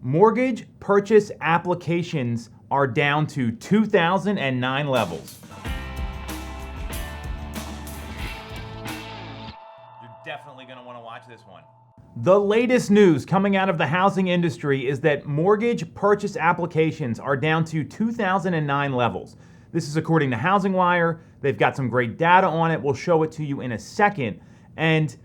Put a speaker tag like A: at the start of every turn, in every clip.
A: Mortgage purchase applications are down to 2009 levels. You're definitely going to want to watch this one. The latest news coming out of the housing industry is that mortgage purchase applications are down to 2009 levels. This is according to Housing Wire. They've got some great data on it. We'll show it to you in a second. And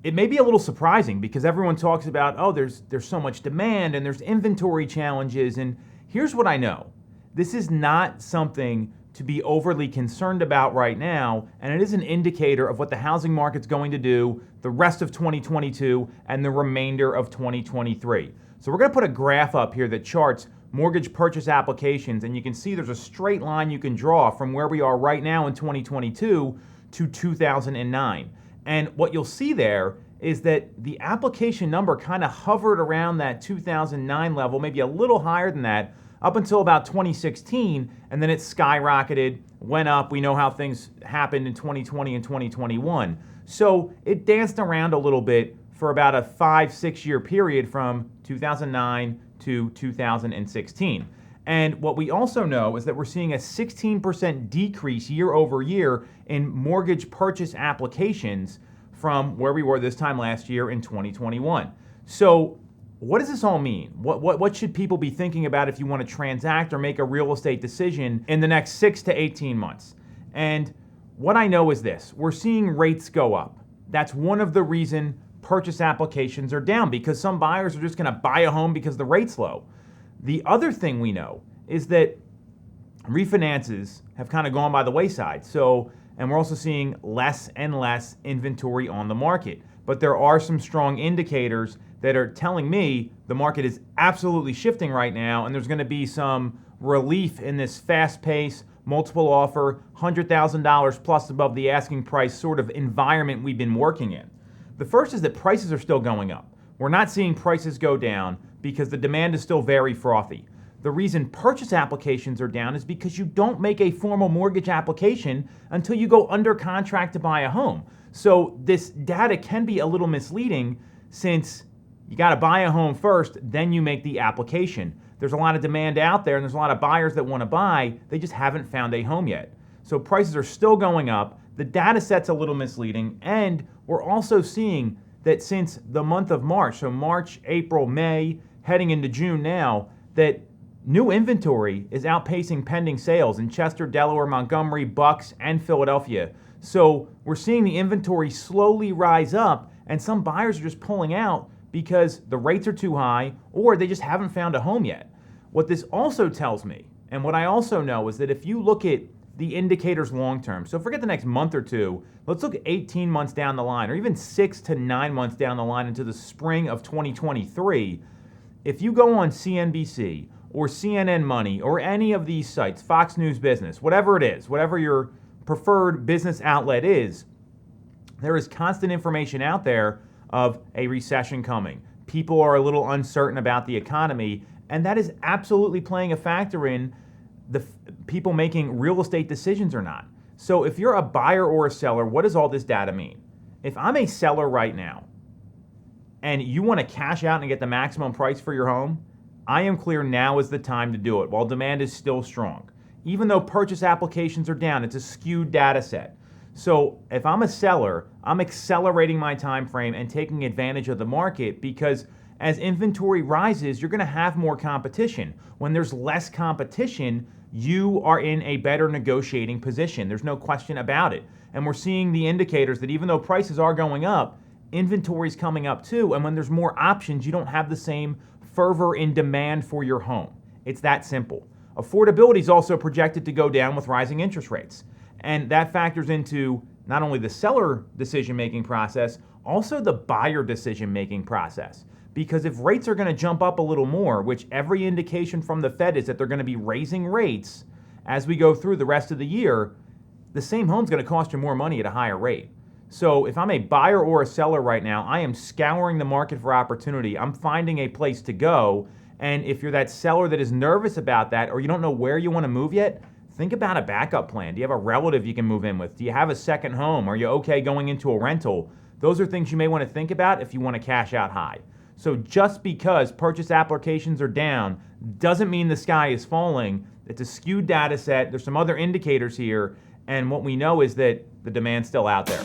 A: it may be a little surprising because everyone talks about, oh, there's so much demand and there's inventory challenges. And here's what I know. This is not something to be overly concerned about right now, and it is an indicator of what the housing market's going to do the rest of 2022 and the remainder of 2023. So we're going to put a graph up here that charts mortgage purchase applications, and you can see there's a straight line you can draw from where we are right now in 2022 to 2009. And what you'll see there is that the application number kind of hovered around that 2009 level, maybe a little higher than that, up until about 2016, and then it skyrocketed, went up. We know how things happened in 2020 and 2021. So it danced around a little bit for about a 5-6 year period from 2009 to 2016. And what we also know is that we're seeing a 16% decrease year over year in mortgage purchase applications from where we were this time last year in 2021. So what does this all mean? What should people be thinking about if you want to transact or make a real estate decision in the next 6 to 18 months? And what I know is this: we're seeing rates go up. That's one of the reasons purchase applications are down, because some buyers are just going to buy a home because the rate's low. The other thing we know is that refinances have kind of gone by the wayside. And we're also seeing less and less inventory on the market. But there are some strong indicators that are telling me the market is absolutely shifting right now, and there's going to be some relief in this fast-paced, multiple offer, $100,000 plus above the asking price sort of environment we've been working in. The first is that prices are still going up. We're not seeing prices go down because the demand is still very frothy. The reason purchase applications are down is because you don't make a formal mortgage application until you go under contract to buy a home. So this data can be a little misleading, since you got to buy a home first, then you make the application. There's a lot of demand out there and there's a lot of buyers that want to buy. They just haven't found a home yet. So prices are still going up. The data set's a little misleading, and we're also seeing that since the month of March, so March, April, May, heading into June now, that new inventory is outpacing pending sales in Chester, Delaware, Montgomery, Bucks, and Philadelphia. So we're seeing the inventory slowly rise up, and some buyers are just pulling out because the rates are too high or they just haven't found a home yet. What this also tells me, and what I also know, is that if you look at the indicators long term, so forget the next month or two, let's look at 18 months down the line, or even 6 to 9 months down the line into the spring of 2023, if you go on CNBC or CNN Money or any of these sites, Fox News Business, whatever it is, whatever your preferred business outlet is, there is constant information out there of a recession coming. People are a little uncertain about the economy, and that is absolutely playing a factor in the people making real estate decisions or not. So if you're a buyer or a seller, what does all this data mean? If I'm a seller right now and you want to cash out and get the maximum price for your home, I am clear now is the time to do it while demand is still strong. Even though purchase applications are down, it's a skewed data set. So if I'm a seller, I'm accelerating my time frame and taking advantage of the market, because as inventory rises, you're going to have more competition. When there's less competition, you are in a better negotiating position. There's no question about it. And we're seeing the indicators that even though prices are going up, inventory's coming up too. And when there's more options, you don't have the same fervor in demand for your home. It's that simple. Affordability is also projected to go down with rising interest rates. And that factors into not only the seller decision-making process, also the buyer decision-making process. Because if rates are going to jump up a little more, which every indication from the Fed is that they're going to be raising rates as we go through the rest of the year, the same home's going to cost you more money at a higher rate. So if I'm a buyer or a seller right now, I am scouring the market for opportunity. I'm finding a place to go. And if you're that seller that is nervous about that, or you don't know where you want to move yet, think about a backup plan. Do you have a relative you can move in with? Do you have a second home? Are you okay going into a rental? Those are things you may want to think about if you want to cash out high. So just because purchase applications are down doesn't mean the sky is falling. It's a skewed data set. There's some other indicators here, and what we know is that the demand's still out there.